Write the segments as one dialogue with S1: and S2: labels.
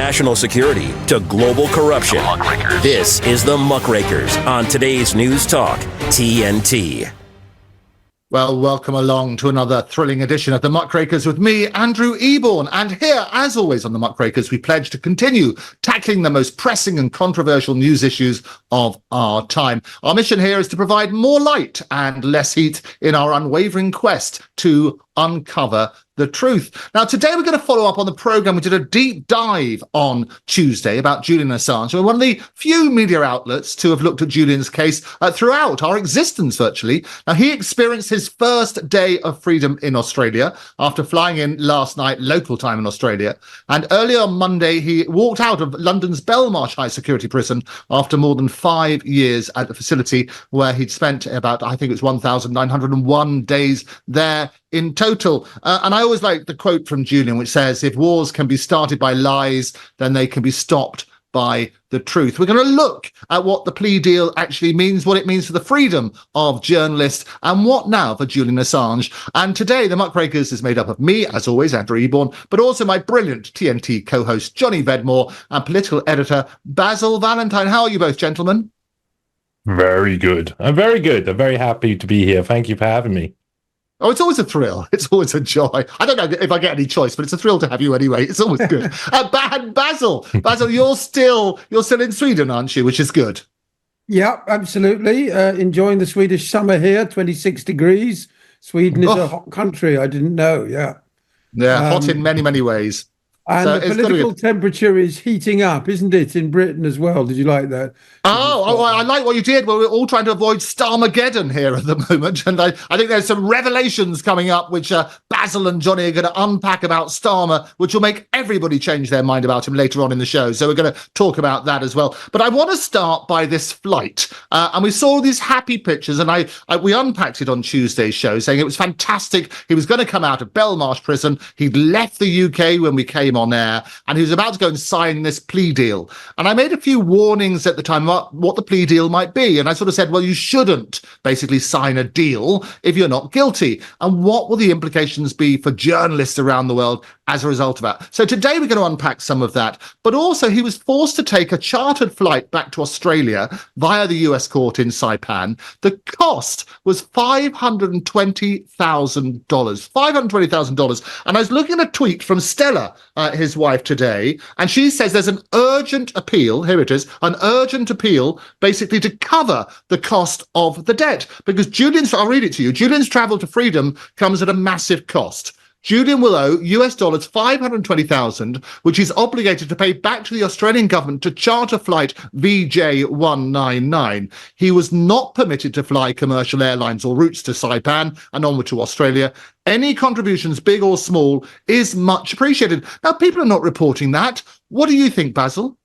S1: national security to global corruption. This is the Muckrakers on today's News Talk, TNT.
S2: Well, welcome along to another thrilling edition of the Muckrakers with me, Andrew Eborn. And here, as always on the Muckrakers, we pledge to continue tackling the most pressing and controversial news issues of our time. Our mission here is to provide more light and less heat in our unwavering quest to uncover the truth. Now, today we're going to follow up on the programme. We did a deep dive on Tuesday about Julian Assange. We're one of the few media outlets to have looked at Julian's case throughout our existence, virtually. Now, he experienced his first day of freedom in Australia after flying in last night, local time in Australia. And earlier on Monday, he walked out of London's Belmarsh High Security Prison after more than 5 years at the facility, where he'd spent about, I think it was 1,901 days there in total. And I always like the quote from Julian, which says, if wars can be started by lies, then they can be stopped by the truth. We're going to look at what the plea deal actually means, what it means for the freedom of journalists, and what now for Julian Assange. And today, the Muckrakers is made up of me, as always, Andrew Eborn, but also my brilliant TNT co-host, Johnny Vedmore, and political editor, Basil Valentine. How are you both, gentlemen?
S3: Very good. I'm very good. I'm very happy to be here. Thank you for having me.
S2: Oh, it's always a thrill. It's always a joy. I don't know if I get any choice, but it's a thrill to have you anyway. It's always good. Basil, you're still in Sweden, aren't you? Which is good.
S4: Yeah, absolutely. Enjoying the Swedish summer here, 26 degrees. Sweden is a hot country. I didn't know. Yeah.
S2: Yeah, hot in many, many ways.
S4: And so the political temperature is heating up, isn't it, in Britain as well? Did you like that?
S2: Oh, I like what you did. Well, we're all trying to avoid Starmageddon here at the moment. And I think there's some revelations coming up, which Basil and Johnny are going to unpack about Starmer, which will make everybody change their mind about him later on in the show. So we're going to talk about that as well. But I want to start by this flight. And we saw these happy pictures, and we unpacked it on Tuesday's show, saying it was fantastic. He was going to come out of Belmarsh prison. He'd left the UK when we came on air, and he was about to go and sign this plea deal. And I made a few warnings at the time about what the plea deal might be. And I sort of said, well, you shouldn't basically sign a deal if you're not guilty. And what will the implications be for journalists around the world as a result of that? So today we're going to unpack some of that. But also he was forced to take a chartered flight back to Australia via the US court in Saipan. The cost was $520,000. $520,000. And I was looking at a tweet from Stella, his wife, today, and she says there's an urgent appeal, here it is, an urgent appeal basically to cover the cost of the debt. Because I'll read it to you, Julian's travel to freedom comes at a massive cost. Julian will owe US dollars 520,000, which he's obligated to pay back to the Australian government to charter flight VJ199. He was not permitted to fly commercial airlines or routes to Saipan and onward to Australia. Any contributions, big or small, is much appreciated. Now, people are not reporting that. What do you think, Basil?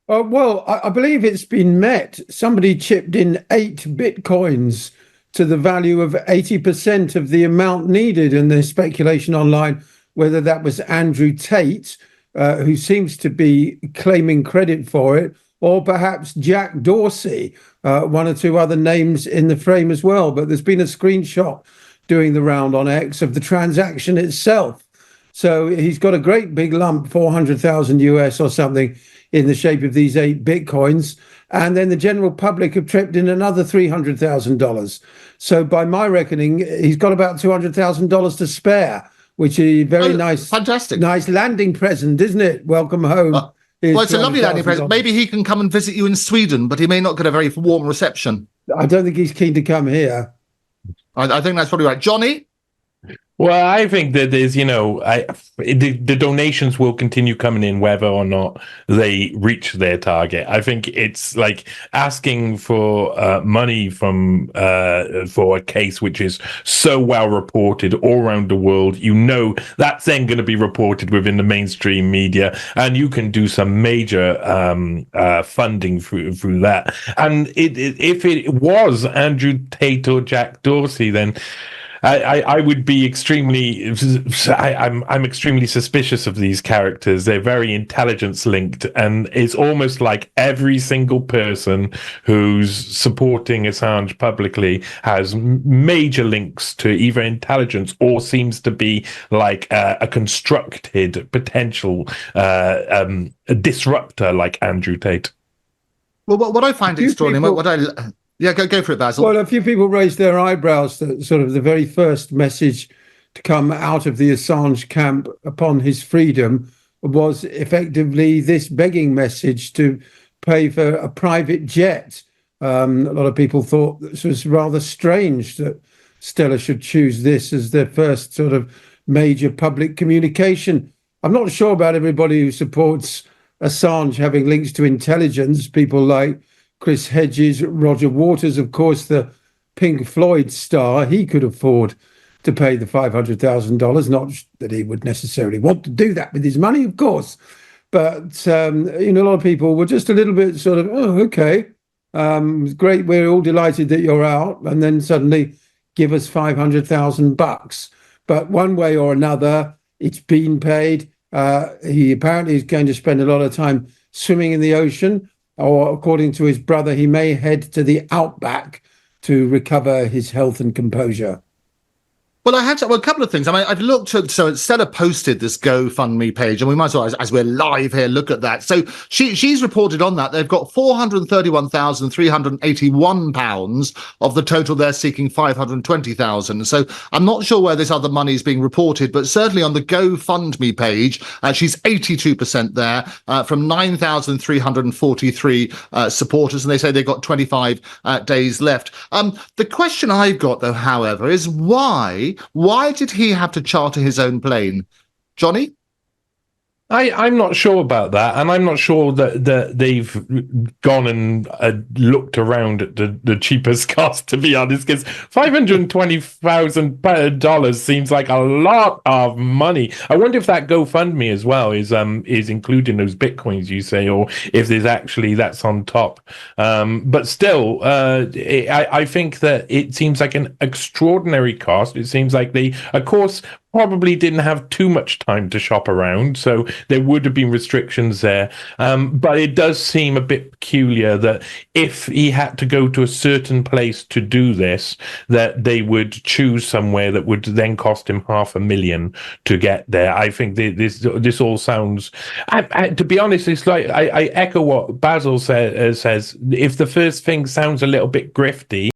S4: Well, I believe it's been met. Somebody chipped in 8 bitcoins to the value of 80% of the amount needed, and there's speculation online whether that was Andrew Tate, who seems to be claiming credit for it, or perhaps Jack Dorsey, one or two other names in the frame as well. But there's been a screenshot doing the round on X of the transaction itself. So he's got a great big lump, 400,000 US or something, in the shape of these 8 bitcoins. And then the general public have tripped in another $300,000. So by my reckoning, he's got about $200,000 to spare, which is very nice.
S2: Fantastic.
S4: Nice landing present, isn't it? Welcome home.
S2: Well, it's a lovely landing present. Maybe he can come and visit you in Sweden, but he may not get a very warm reception.
S4: I don't think he's keen to come here.
S2: I think that's probably right. Johnny?
S3: Well, I think that there's, the donations will continue coming in whether or not they reach their target. I think it's like asking for money for a case which is so well reported all around the world. That's then going to be reported within the mainstream media, and you can do some major funding through that. And if it was Andrew Tate or Jack Dorsey, then I would be extremely. I'm extremely suspicious of these characters. They're very intelligence linked, and it's almost like every single person who's supporting Assange publicly has major links to either intelligence or seems to be like a constructed potential disruptor, like Andrew Tate.
S2: Well, what I find extraordinary, yeah, go for it, Basil.
S4: Well, a few people raised their eyebrows that sort of the very first message to come out of the Assange camp upon his freedom was effectively this begging message to pay for a private jet. A lot of people thought this was rather strange that Stella should choose this as their first sort of major public communication. I'm not sure about everybody who supports Assange having links to intelligence, people like Chris Hedges, Roger Waters, of course, the Pink Floyd star. He could afford to pay the $500,000. Not that he would necessarily want to do that with his money, of course. But, a lot of people were just a little bit sort of, oh, okay, great, we're all delighted that you're out. And then suddenly give us $500,000. But one way or another, it's been paid. He apparently is going to spend a lot of time swimming in the ocean, or according to his brother, he may head to the outback to recover his health and composure.
S2: Well, a couple of things. I mean, I've looked at, so Stella posted this GoFundMe page, and we might as well, as we're live here, look at that. So she's reported on that. They've got £431,381 of the total. They're seeking 520,000. So I'm not sure where this other money is being reported, but certainly on the GoFundMe page, she's 82% there from 9,343 supporters, and they say they've got 25 days left. The question I've got, though, however, is why did he have to charter his own plane? Johnny?
S3: I'm not sure about that, and I'm not sure that they've gone and looked around at the cheapest cost, to be honest, because $520,000 seems like a lot of money. I wonder if that GoFundMe as well is including those bitcoins you say, or if there's actually that's on top. But still, I think that it seems like an extraordinary cost. It seems like they, of course, probably didn't have too much time to shop around, so there would have been restrictions there. But it does seem a bit peculiar that if he had to go to a certain place to do this, that they would choose somewhere that would then cost him $500,000 to get there. I think this all sounds, to be honest, it's like I echo what Basil says. If the first thing sounds a little bit grifty,